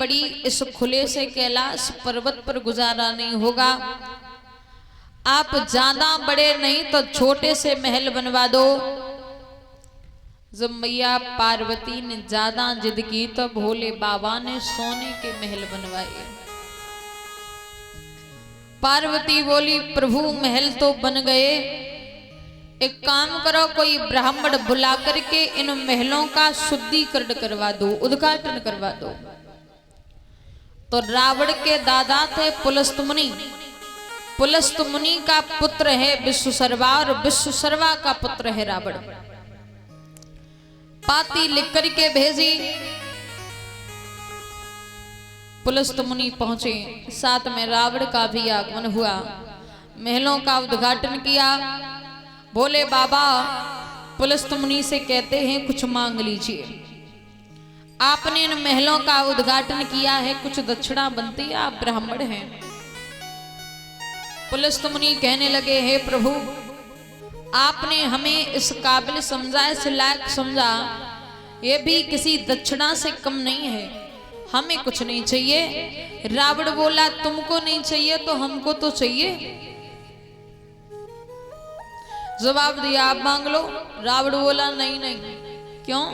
बड़ी इस खुले से कैलाश पर्वत पर गुजारा नहीं होगा। आप ज्यादा बड़े नहीं तो छोटे से महल बनवा दो। जब मैया पार्वती ने ज्यादा जिद की तो भोले बाबा ने सोने के महल बनवाए। पार्वती बोली प्रभु महल तो बन गए, एक काम करो कोई ब्राह्मण बुला करके इन महलों का शुद्धिकरण करवा दो, उद्घाटन करवा दो। तो रावण के दादा थे पुलस्त मुनि। पुलस्त मुनि का पुत्र है विश्वसर्वा और विश्वसर्वा का पुत्र है रावण। पाती लिख करके भेजी। पुलस्त मुनि पहुंचे, साथ में रावण का भी आगमन हुआ। महलों का उद्घाटन किया। भोले बाबा पुलस्त मुनि से कहते हैं कुछ मांग लीजिए। आपने इन महलों का उद्घाटन किया है, कुछ दक्षिणा बनती है, आप ब्राह्मण हैं। पुलस्त मुनि कहने लगे हे प्रभु, आपने हमें इस काबिल समझा, इस लायक समझा, ये भी किसी दक्षिणा से कम नहीं है, हमें कुछ नहीं चाहिए। रावण बोला तुमको नहीं चाहिए तो हमको तो चाहिए। जवाब दिया आप मांग लो। रावण बोला नहीं नहीं। क्यों?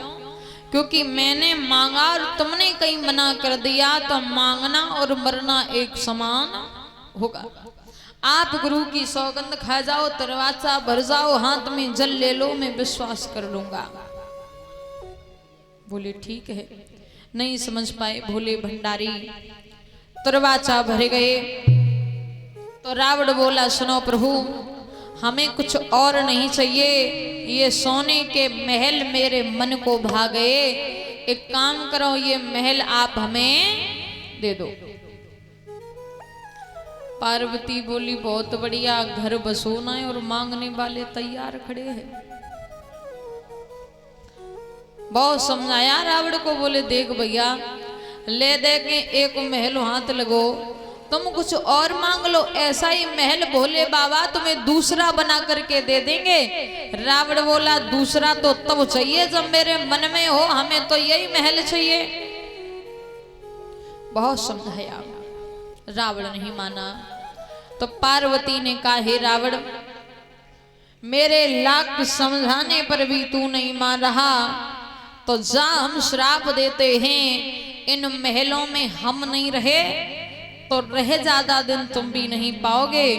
क्योंकि मैंने मांगा और तुमने कहीं मना कर दिया तो मांगना और मरना एक समान होगा। आप गुरु की सौगंध खा जाओ, दरवाजा भर जाओ, हाथ में जल ले लो, मैं विश्वास कर लूंगा। बोले ठीक है। नहीं समझ पाए भोले भंडारी। दरवाजा भरे गए तो रावण बोला सुनो प्रभु, हमें कुछ और नहीं चाहिए, ये सोने के महल मेरे मन को भा गए। एक काम करो, ये महल आप हमें दे दो। पार्वती बोली बहुत बढ़िया, घर बसोना है और मांगने वाले तैयार खड़े हैं। बहुत समझाया रावण को। बोले देख भैया, ले दे के एक महल हाथ लगो, तुम कुछ और मांग लो, ऐसा ही महल भोले बाबा तुम्हें दूसरा बना करके दे देंगे। रावण बोला दूसरा तो तब चाहिए जब मेरे मन में हो, हमें तो यही महल चाहिए। बहुत समझाया, रावण नहीं माना। तो पार्वती ने कहा हे रावण, मेरे लाख समझाने पर भी तू नहीं मान रहा, तो जा हम श्राप देते हैं, इन महलों में हम नहीं रहे तो रह ज्यादा दिन तुम भी नहीं पाओगे।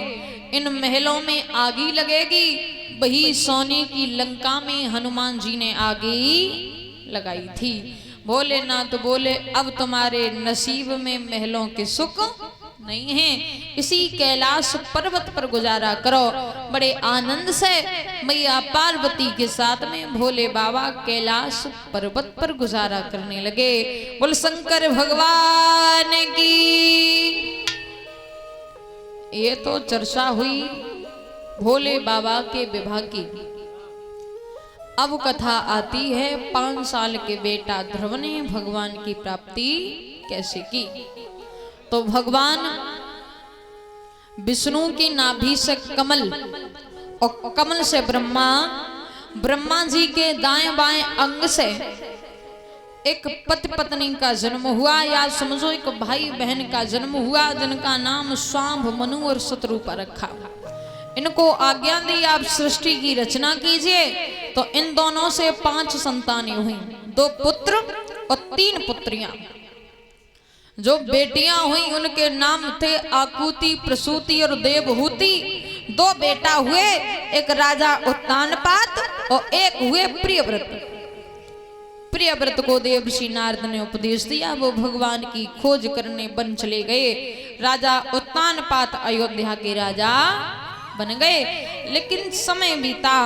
इन महलों में आगी लगेगी, वही सोने की लंका में हनुमान जी ने आगी लगाई थी। भोलेनाथ बोले अब तुम्हारे नसीब में महलों के सुख नहीं है, इसी कैलाश पर्वत पर गुजारा करो। बड़े आनंद से मैया पार्वती के साथ में भोले बाबा कैलाश पर्वत पर गुजारा करने लगे। बोल शंकर भगवान की। ये तो चर्चा हुई भोले बाबा के विवाह की। अब कथा आती है 5 साल के बेटा ध्रुव ने भगवान की प्राप्ति कैसे की। तो भगवान विष्णु की नाभि से कमल और कमल से ब्रह्मा, ब्रह्मा जी के दाएं बाएं अंग से एक पति पत्नी का जन्म हुआ, या समझो एक भाई बहन का जन्म हुआ, जिनका नाम स्वांभ, मनु और शत्रुपा रखा। इनको आज्ञा दी आप सृष्टि की रचना कीजिए। तो इन दोनों से 5 संतानें हुई, 2 पुत्र और 3 पुत्रियां। जो बेटियां हुई उनके नाम थे आकुति, प्रसूति और देवहूति। 2 बेटा हुए, एक राजा उत्तानपाद और एक हुए प्रियव्रत। प्रियव्रत को देवर्षि नारद ने उपदेश दिया, वो भगवान की खोज करने वन चले गए। राजा उत्तानपाद अयोध्या के राजा बन गए। लेकिन समय बीता,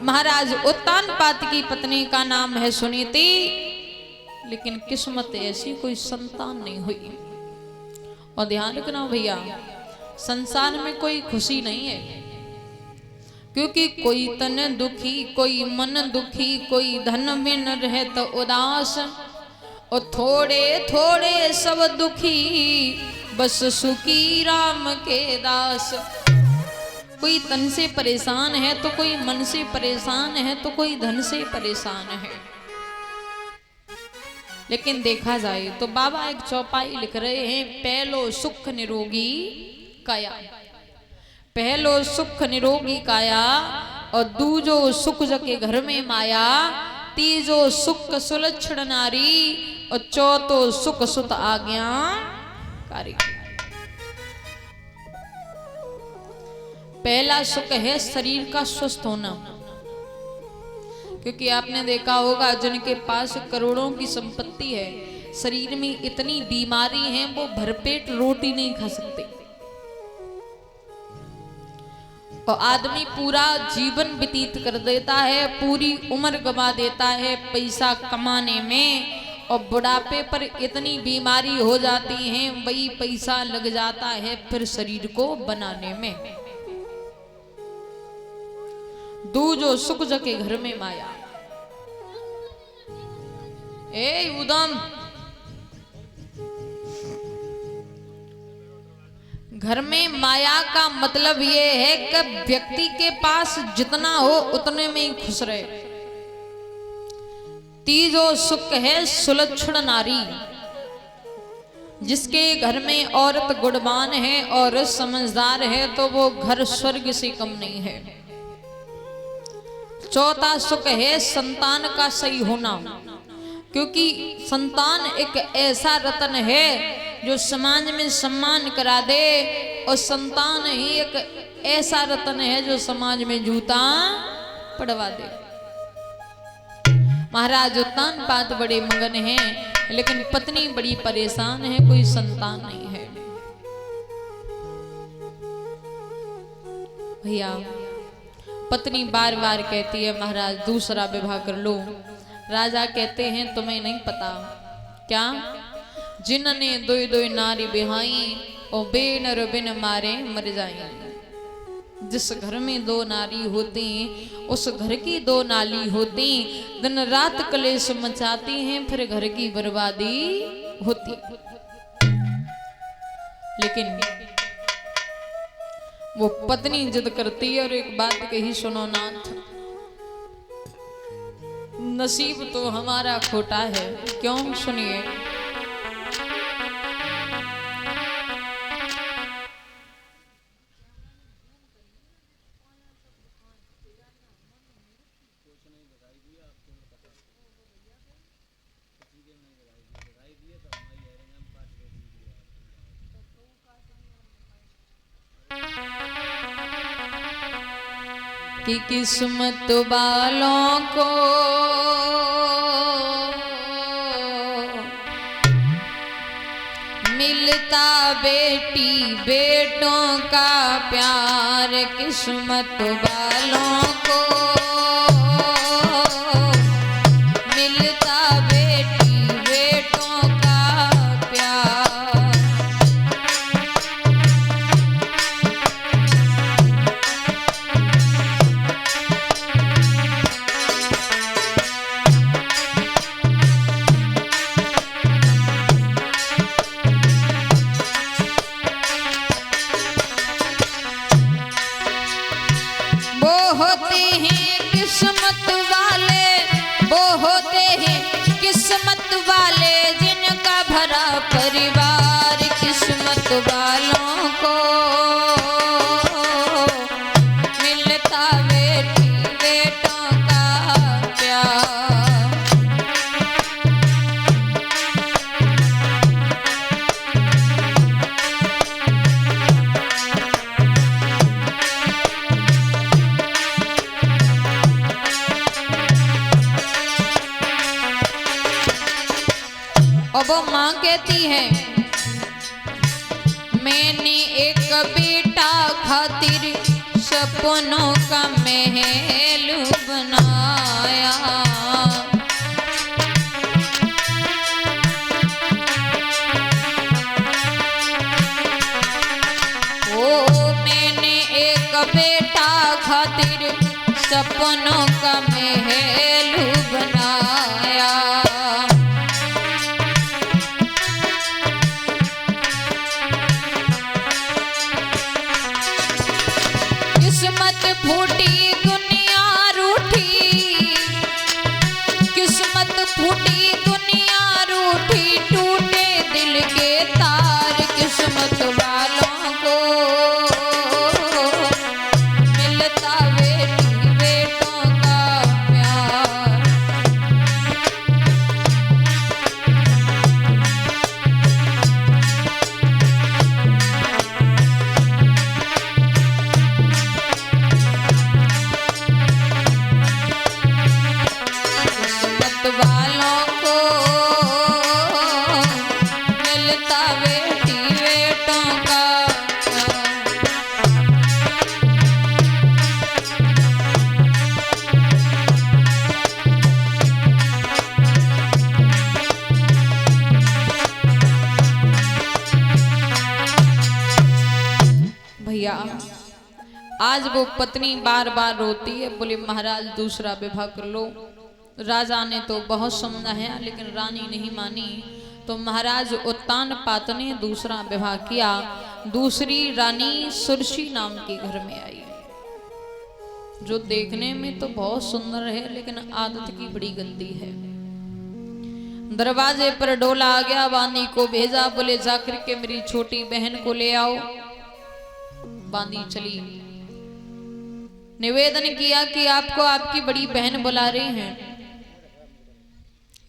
महाराज उत्तानपाद की पत्नी का नाम है सुनीति, लेकिन किस्मत ऐसी कोई संतान नहीं हुई। और ध्यान रखना भैया, संसार में कोई खुशी नहीं है, क्योंकि कोई तन दुखी, कोई मन दुखी, कोई धन में न रहे तो उदास, और थोड़े थोड़े सब दुखी, बस सुखी राम के दास। कोई तन से परेशान है तो कोई मन से परेशान है तो कोई धन से परेशान है। लेकिन देखा जाए तो बाबा एक चौपाई लिख रहे हैं, पहलो सुख निरोगी काया, पहलो सुख निरोगी काया, और दूजो सुख जके घर में माया, तीजो सुख सुलक्षण नारी, और चौथो सुख सुत आज्ञाकारी। पहला सुख है शरीर का स्वस्थ होना, क्योंकि आपने देखा होगा जिनके पास करोड़ों की संपत्ति है, शरीर में इतनी बीमारी है, वो भरपेट रोटी नहीं खा सकते, और आदमी पूरा जीवन व्यतीत कर देता है, पूरी उम्र गवा देता है पैसा कमाने में, और बुढ़ापे पर इतनी बीमारी हो जाती है, वही पैसा लग जाता है फिर शरीर को बनाने में। दूजो सुख जके घर में माया। ए उदम, घर में माया का मतलब ये है कि व्यक्ति के पास जितना हो उतने में ही खुश रहे। तीजो सुख है सुलक्षण नारी, जिसके घर में औरत गुणवान है और समझदार है तो वो घर स्वर्ग से कम नहीं है। चौथा सुख है संतान का सही होना, क्योंकि संतान एक ऐसा रत्न है जो समाज में सम्मान करा दे, और संतान ही एक ऐसा रत्न है जो समाज में जूता पड़वा दे। महाराज उत्तान पात बड़े मगन हैं, लेकिन पत्नी बड़ी परेशान है, कोई संतान नहीं है। भैया पत्नी बार बार कहती है महाराज दूसरा विवाह कर लो। राजा कहते हैं तुम्हें नहीं पता क्या, जिनने दोई दोई नारी बिहाई और बेनर बिन मारे मर जाए। जिस घर में दो नारी होती उस घर की दो नाली होती, दिन रात कलेश मचाती हैं, फिर घर की बर्बादी होती। लेकिन वो पत्नी जिद करती है, और एक बात कही सुनो नाथ, नसीब तो हमारा खोटा है। क्यों? सुनिए। कि किस्मत वालों को मिलता बेटी बेटों का प्यार, किस्मत वालों को मिलता बेटी बेटों का प्यार। होते हैं किस्मत वाले, वो होते हैं किस्मत वाले, जिनका भरा परिवार, किस्मत वालों को मिलता बेटी बेटों का प्यार। और वो माँ कहती है मैंने एक बेटा खातिर सपनों का महल बनाया। ओ मैंने एक बेटा खातिर सपनों का महल बनाया। किस्मत फूटी दुनिया रूठी, किस्मत फूटी दुनिया रूठी, के तार किस्मत वालों को मिलता बेटी बेटों का प्यार। किस्मत वालों को मिलता बेटी बेटों का भैया। आज वो पत्नी बार बार रोती है, बोले महाराज दूसरा विवाह कर लो। राजा ने तो बहुत समझाया लेकिन रानी नहीं मानी, तो महाराज उत्तानपाद ने दूसरा विवाह किया। दूसरी रानी सुरशी नाम के घर में आई, जो देखने में तो बहुत सुंदर है लेकिन आदत की बड़ी गंदी है। दरवाजे पर डोला आ गया, बांदी को भेजा, बोले जाकर के मेरी छोटी बहन को ले आओ। बांदी चली, निवेदन किया कि आपको आपकी बड़ी बहन बुला रही हैं।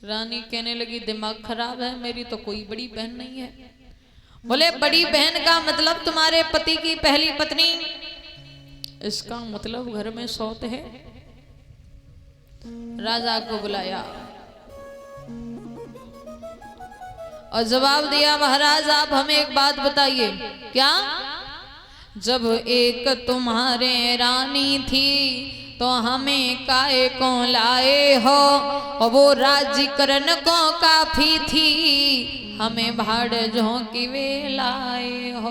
रानी कहने लगी दिमाग खराब है, मेरी तो कोई बड़ी बहन नहीं है। बोले बड़ी बहन का मतलब तुम्हारे पति की पहली पत्नी, इसका मतलब घर में सौत है। राजा को बुलाया और जवाब दिया, महाराज आप हमें एक बात बताइए। क्या? जब एक तुम्हारे रानी थी तो हमें काहे को लाए हो, और वो राज्य करन को काफी थी, हमें भाड़ झोंकी वे लाए हो।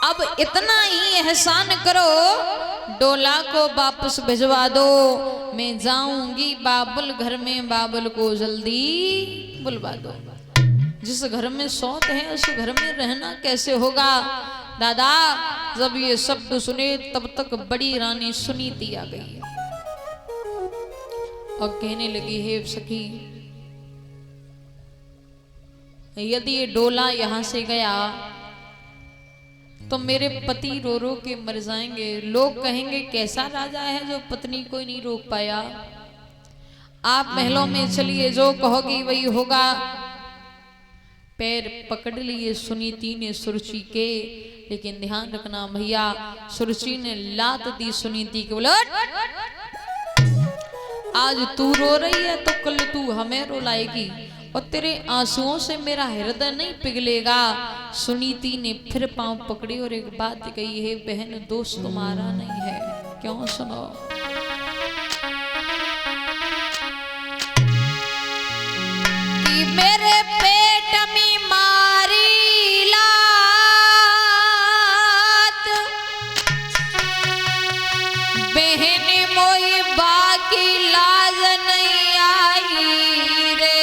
अब इतना ही एहसान करो, डोला को वापस भिजवा दो, मैं जाऊंगी बाबुल घर में, बाबुल को जल्दी बुलवा दो। जिस घर में सौत है उस घर में रहना कैसे होगा? दादा जब ये शब्द सुने तब तक बड़ी रानी सुनीति आ गई और कहने लगी, हे सखी, यदि ये डोला यहां से गया तो मेरे पति रो रो के मर जाएंगे। लोग कहेंगे कैसा राजा है जो पत्नी को नहीं रोक पाया। आप महलों में चलिए, जो कहोगी वही होगा। पैर पकड़ लिए सुनीति ने सुरुचि के, लेकिन ध्यान रखना भैया, सुरुचि ने लात दी सुनीति के, बोले आज तू रो रही है तो कल तू हमें रुलाएगी और तेरे आंसुओं से मेरा हृदय नहीं पिघलेगा। सुनीति ने फिर पांव पकड़ी और एक बात कही, है बहन दोष तुम्हारा नहीं है। क्यों? सुनो, कि मेरे पेट में मारी लात, बहन मोई बाकी लाज नहीं आई रे।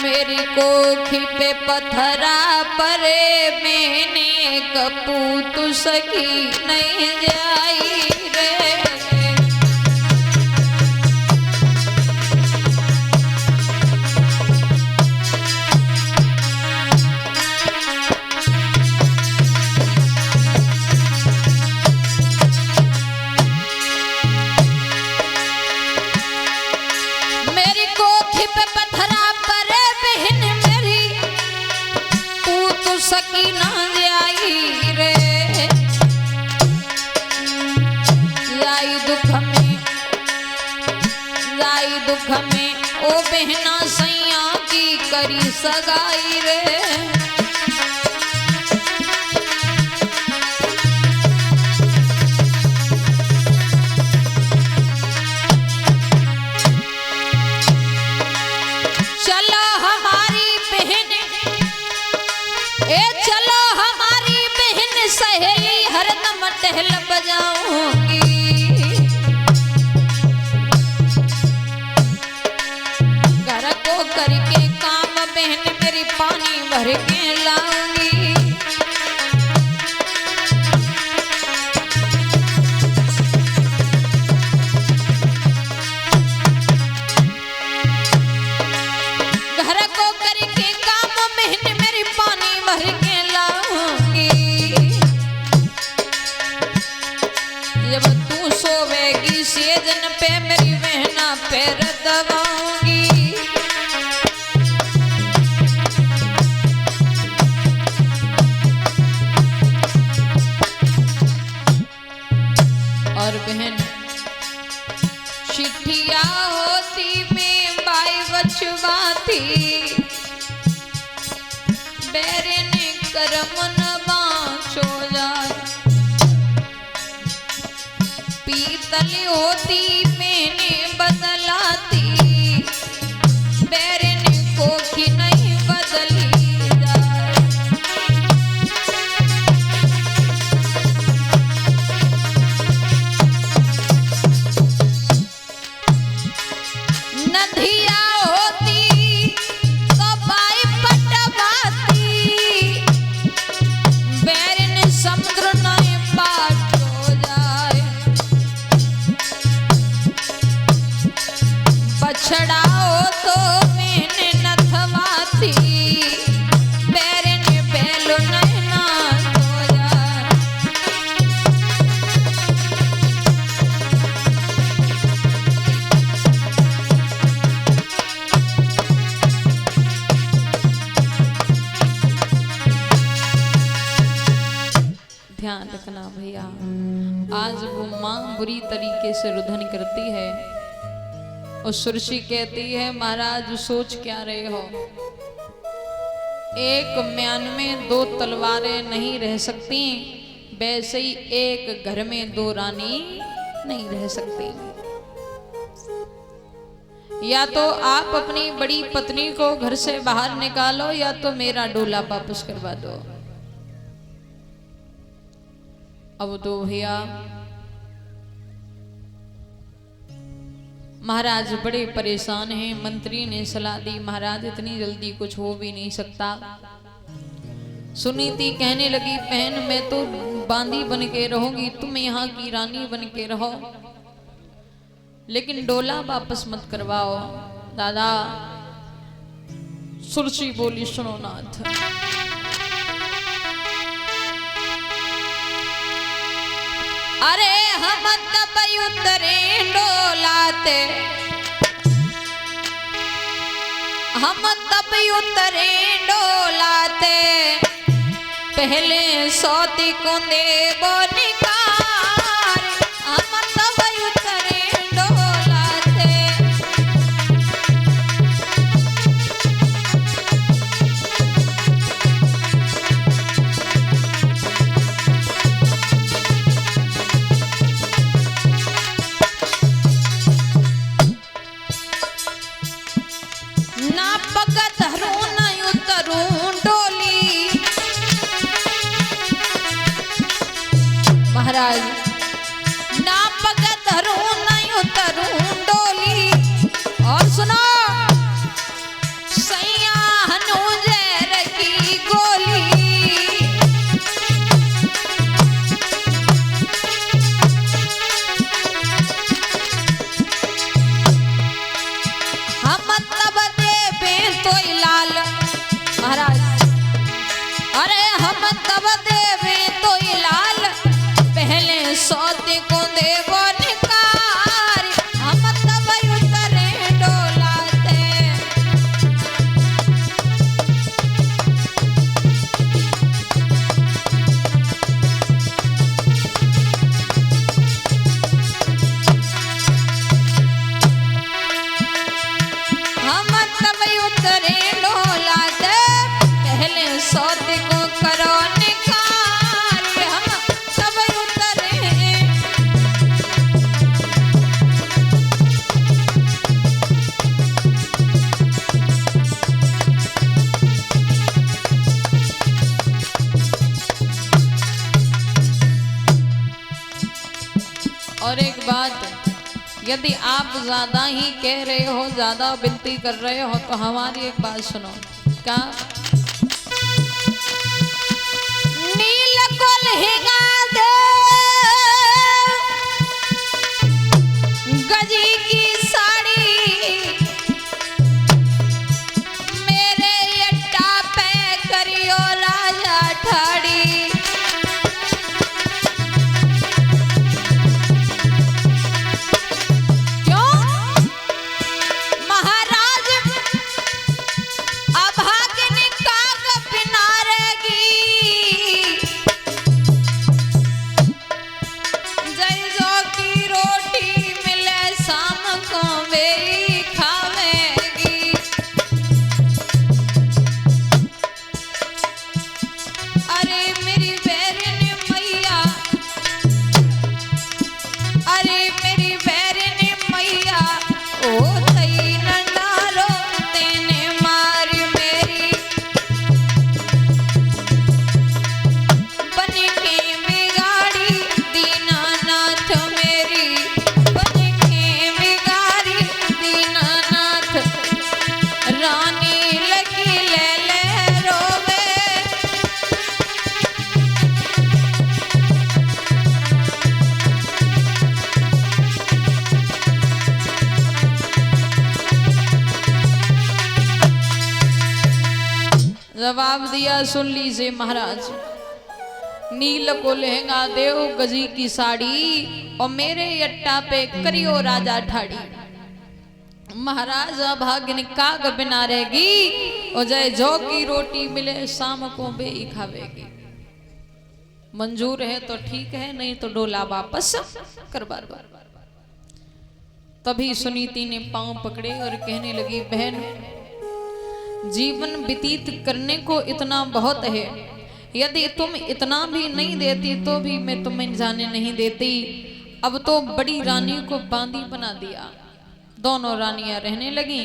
मेरी कोखी पे पत्थरा परे, मैंने कपूत सकी नहीं जाई रे। सकी ना जाई रे, जाई दुख में ओ बहना सैया की करी सगाई रे। सहेली हरदम टहल बजाऊंगी, घर को करके काम बहन मेरी पानी भर के लाऊंगी। फिर दबाऊंगी। और बहन चिट्ठिया होती में बाई बचवाती, बेरे ने करम न बाँचो जाए। पीतल होती मैंने बदलाती, बेरे ने कोखी नहीं बदली जाए। नदिया होती तो बाई पटवाती, बेरे ने समुद्र नहीं पार हो जाए। बछड़ा हो तो मैंने नथवाती, बेरे ने बैल नहीं नाथ हो जाए। ध्यान रखना भैया, आज वो माँ बुरी तरीके से रुदन करती है और सुरशी कहती है महाराज सोच क्या रहे हो, एक म्यान में दो तलवारें नहीं रह सकती, वैसे ही एक घर में दो रानी नहीं रह सकती। या तो आप अपनी बड़ी पत्नी को घर से बाहर निकालो या तो मेरा डोला वापस करवा दो। अब तो भैया महाराज बड़े परेशान हैं। मंत्री ने सलाह दी महाराज इतनी जल्दी कुछ हो भी नहीं सकता। सुनीति कहने लगी बहन मैं तो बांदी बन के रहूंगी, तुम यहाँ की रानी बन के रहो, लेकिन डोला वापस मत करवाओ। दादा सुरसी बोली सुनो नाथ, अरे हम तब उतरे डोलाते, हम तब उतरे डोलाते, पहले सौती को देवो निकार। हम तब उतरे डोलाते, ना पग धरूं ना उतरूं डोली। महाराज ना पग धरूं ना उतरूं डोली। और सुनो सैया हनु जहर की गोली। हम तब देवे तो लाल महाराज, अरे हम तब देवे तो लाल, पहले सौते को देवो निकार। हम तब उतरे डोलाते, हम तब उतरे डोलाते, पहले सौते को करो निकार। हम तब उतरे, और एक बात, यदि आप ज्यादा ही कह रहे हो, ज्यादा विनती कर रहे हो, तो हमारी एक बात सुनो। क्या नील कोल्हिगा दे गजी की साड़ी, मेरे अट्टा पे करियो राजा ठाड़ी। क्यों जवाब दिया, सुन लीजिए महाराज, नील को लहंगा देव, गजी की साड़ी, और मेरे अट्टा पे करियो राजा ठाड़ी। महाराज भाग्य काग बिना रहेगी, और जय जौ की रोटी मिले शाम को बेई खावेगी। मंजूर है तो ठीक है, नहीं तो डोला वापस कर बार बार। तभी सुनीति ने पांव पकड़े और कहने लगी, बहन जीवन व्यतीत करने को इतना बहुत है, यदि तुम इतना भी नहीं देती तो भी मैं तुम्हें जाने नहीं देती। अब तो बड़ी रानी को बांदी बना दिया। दोनों रानियां रहने लगी,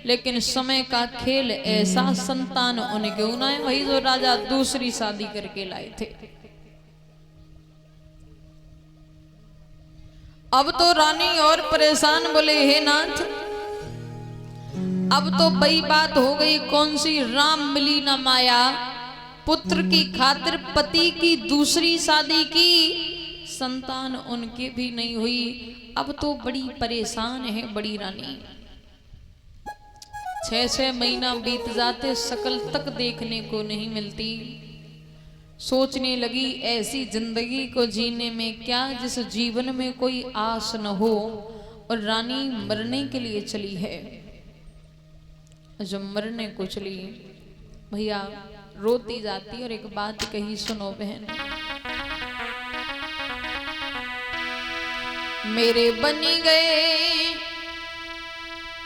लेकिन समय का खेल ऐसा, संतान उनके उन्हें वही जो राजा दूसरी शादी करके लाए थे। अब तो रानी और परेशान, बोले हे नाथ, अब तो बड़ी बात हो गई, कौन सी राम मिली न माया, पुत्र की खातिर पति की दूसरी शादी की, संतान उनके भी नहीं हुई। अब तो बड़ी परेशान है बड़ी रानी। 6-6 महीना बीत जाते, शकल तक देखने को नहीं मिलती। सोचने लगी, ऐसी जिंदगी को जीने में क्या जिस जीवन में कोई आस न हो, और रानी मरने के लिए चली है। जब मरने को चली, भैया रोती जाती और एक बात कही, सुनो बहन, मेरे बनी गए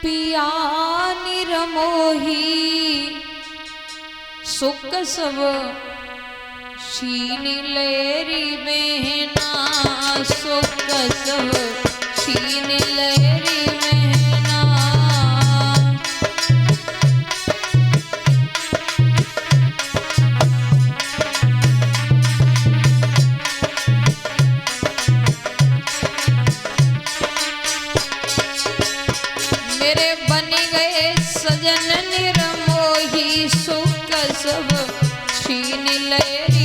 पिया निरमोही, सुख सब छीन लेरी बहना, सुख सब छीन लेरी बहना। मेरे बन गए सजन निरमोही, सुख सब छीन लेरी,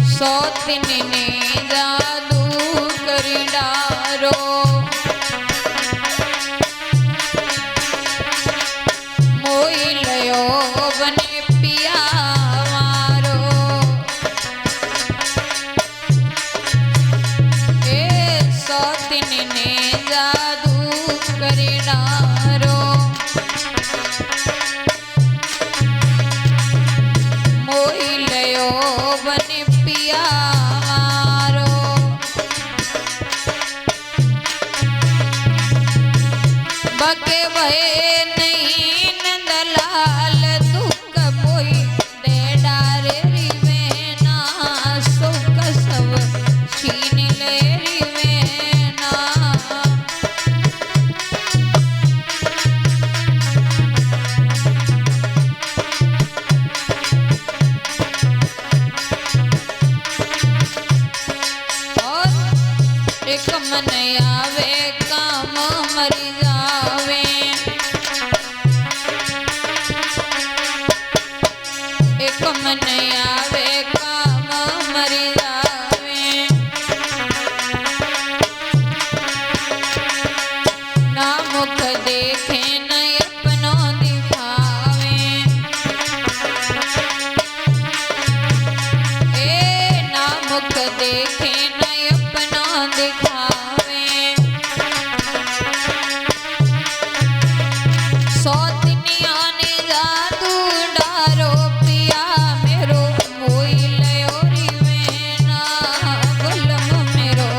सौतिन ने जादू कर डारो, मोई लयो बने पिया मारो। ए सौतिन ने जादू कर डारो, मोई लयो बने पिया मारो। बके भय नहीं नंदलाल, दुख मोई दे डारे रिवेना, सुख सब छीन ले रिवेना। एक मन आवे काम मर जावे, एक मन आवे काम मर जावे। ना मुख देखे न अपनो दिखावे, ए ना मुख देखे न अपना दिखावे। सौतनिया ने जादू डारो, पिया मेरो मोई लयो रिवेना, गुलम मेरो।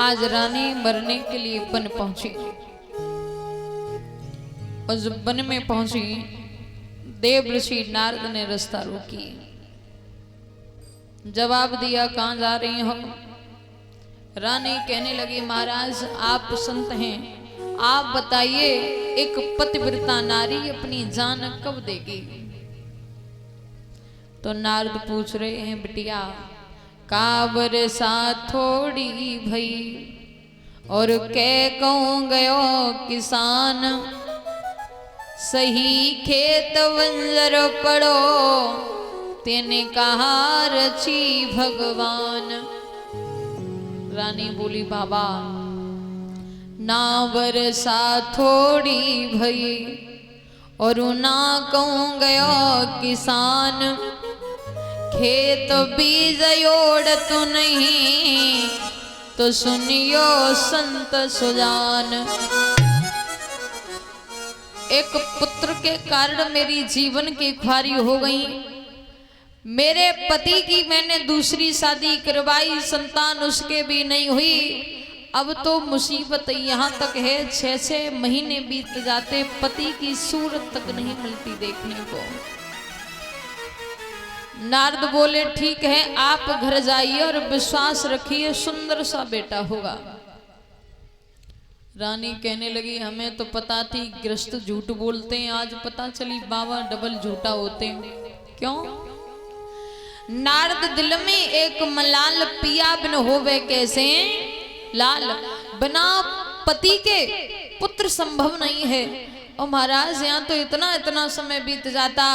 आज रानी मरने के लिए बन पहुंची। और जब वन में पहुंची देव ऋषि नारद ने रास्ता रोकी, जवाब दिया कहाँ जा रही हो। रानी कहने लगी महाराज आप संत हैं, आप बताइए एक पतिव्रता नारी अपनी जान कब देगी। तो नारद पूछ रहे हैं बिटिया काबर सा थोड़ी भई और कै कहूँ गयो किसान, सही खेत बंजर पड़ो तेने कहा रची भगवान। रानी बोली बाबा ना वर्षा थोड़ी भई और ना कहूँ गयो किसान, खेत बीज ओढ़त नहीं तो सुनियो संत सुजान। एक पुत्र के कारण मेरी जीवन की ख्वारी हो गई, मेरे पति की मैंने दूसरी शादी करवाई, संतान उसके भी नहीं हुई। अब तो मुसीबत यहाँ तक है 6-6 महीने बीत जाते, पति की सूरत तक नहीं मिलती देखने को। नारद बोले ठीक है आप घर जाइए और विश्वास रखिए सुंदर सा बेटा होगा। रानी कहने लगी हमें तो पता थी गृहस्थ झूठ बोलते हैं, आज पता चली बाबा डबल झूठा होते हैं। क्यों? नारद दिल में एक मलाल पिया बिन होवे कैसे लाल, बिना पति के पुत्र संभव नहीं है। और महाराज यहाँ तो इतना इतना समय बीत जाता।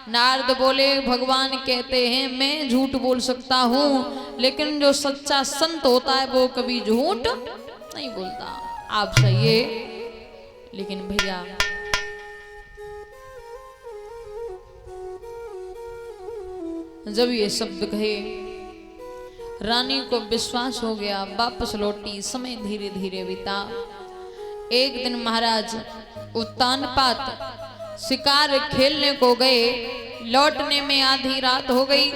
नारद बोले भगवान कहते हैं मैं झूठ बोल सकता हूँ, लेकिन जो सच्चा संत होता है वो कभी झूठ नहीं बोलता। आप सही है, लेकिन भैया जब ये शब्द कहे रानी को विश्वास हो गया, वापस लौटी। समय धीरे धीरे बीता। एक दिन महाराज उत्तानपात शिकार खेलने को गए, लौटने में आधी रात हो गई।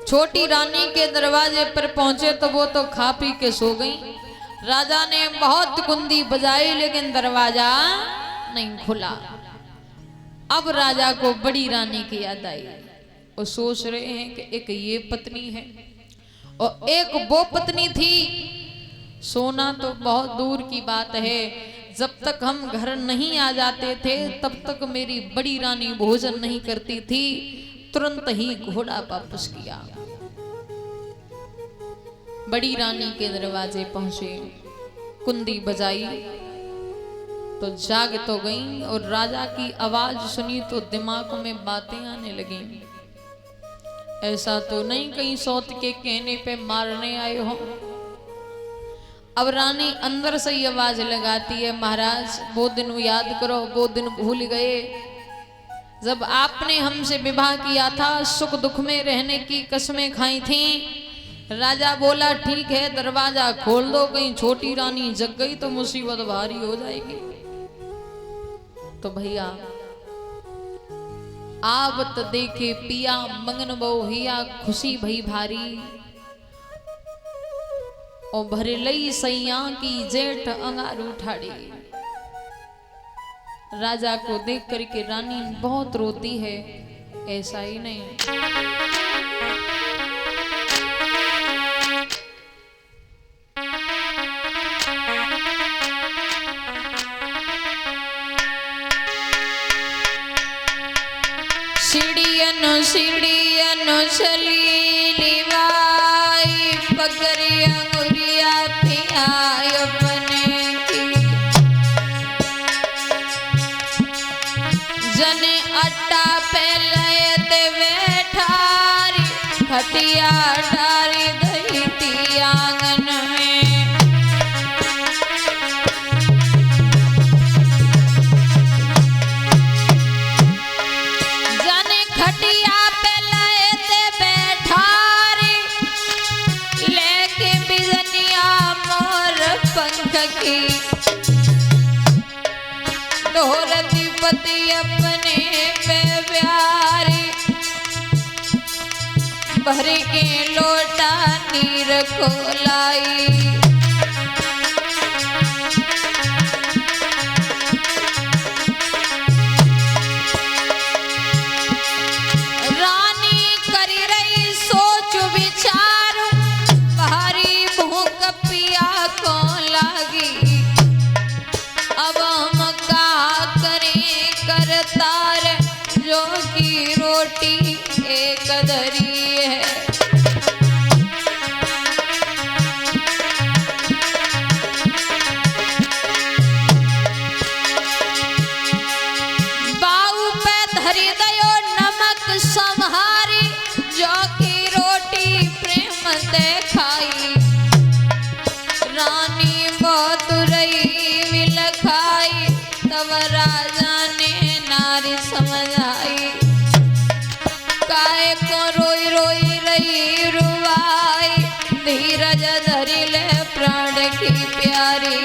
छोटी रानी के दरवाजे पर पहुंचे तो वो तो खा पी के सो गई। राजा ने बहुत कुंदी बजाई लेकिन दरवाजा नहीं खुला। अब राजा को बड़ी रानी की याद आई और सोच रहे हैं कि एक ये पत्नी है और एक वो पत्नी थी। सोना तो बहुत दूर की बात है, जब तक हम घर नहीं आ जाते थे तब तक मेरी बड़ी रानी भोजन नहीं करती थी। तुरंत ही घोड़ा वापस किया। बड़ी रानी के दरवाजे पहुंचे, कुंदी बजाई तो जाग तो गई और राजा की आवाज सुनी तो दिमाग में बातें आने लगी। ऐसा तो नहीं कहीं सौत के कहने पे मारने आए हो। अब रानी अंदर से ही आवाज लगाती है महाराज वो दिन याद करो, वो दिन भूल गए जब आपने हमसे विवाह किया था, सुख दुख में रहने की कसमें खाई थी। राजा बोला ठीक है दरवाजा खोल दो, कहीं छोटी रानी जग गई तो मुसीबत भारी हो जाएगी। तो भैया आवत देखे पिया मंगन बहु खुशी भई भारी, और भरे लई सैया की जेठ अंगारू ठाड़ी। राजा को देख करके रानी बहुत रोती है। ऐसा ही नहीं, सीढ़ियन चली लिवाई, पकड़ी अंगुरिया पियाय अपने की। जने अट्टा पे लय देवे ठारी, खटिया डारी दही ती आंगन में। जने खटिया पे लय देवे ठारी, लेके बिजनिया मोर पंख की। दोहरती पति अपने पे प्यारी, भर के लोटा नीर को लाई। बहुत रही विलखाई, तब राजा ने नारी समझाई। काहे को रोई रोई रही रुवाई, धीरज धरि ले प्राण की प्यारी।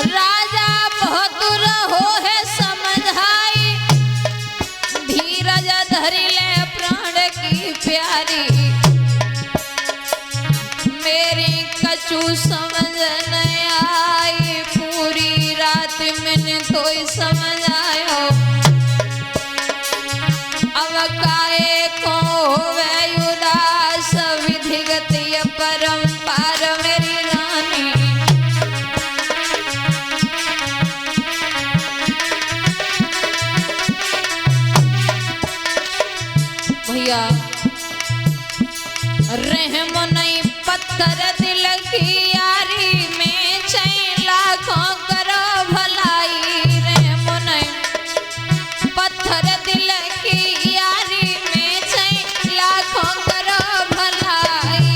राजा बहुत रहो है समझाई, धीरज धरि ले प्राण की प्यारी। मेरी कछु समझ नहीं आई, पूरी रात मैंने तो ही समझ आयो। अब काहे को होवे उदास, विधिगत ये परंपार मेरी रानी। भैया रहम नहीं पत्थर दिल की यारी में, चाहे लाखों करो भलाई। रहम नहीं पत्थर दिल की यारी में, चाहे लाखों करो भलाई।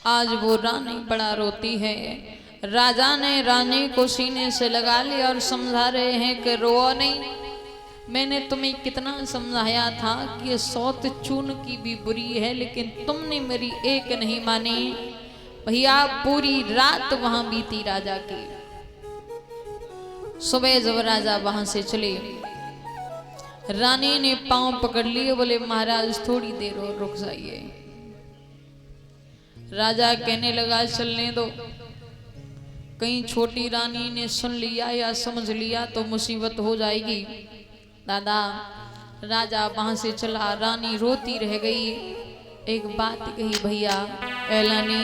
आज वो रानी बड़ा रोती है। राजा ने रानी को सीने से लगा लिया और समझा रहे हैं कि रो नहीं, मैंने तुम्हें कितना समझाया था कि ये सौत चून की भी बुरी है, लेकिन तुमने मेरी एक नहीं मानी। भैया पूरी रात वहां बीती राजा की। सुबह जब राजा वहां से चले, रानी ने पांव पकड़ लिए, बोले महाराज थोड़ी देर और रुक जाइए। राजा कहने लगा चलने दो, कहीं छोटी रानी ने सुन लिया या समझ लिया तो मुसीबत हो जाएगी। दादा राजा वहां से चला, रानी रोती रह गई। एक बात कही भैया, ऐलानी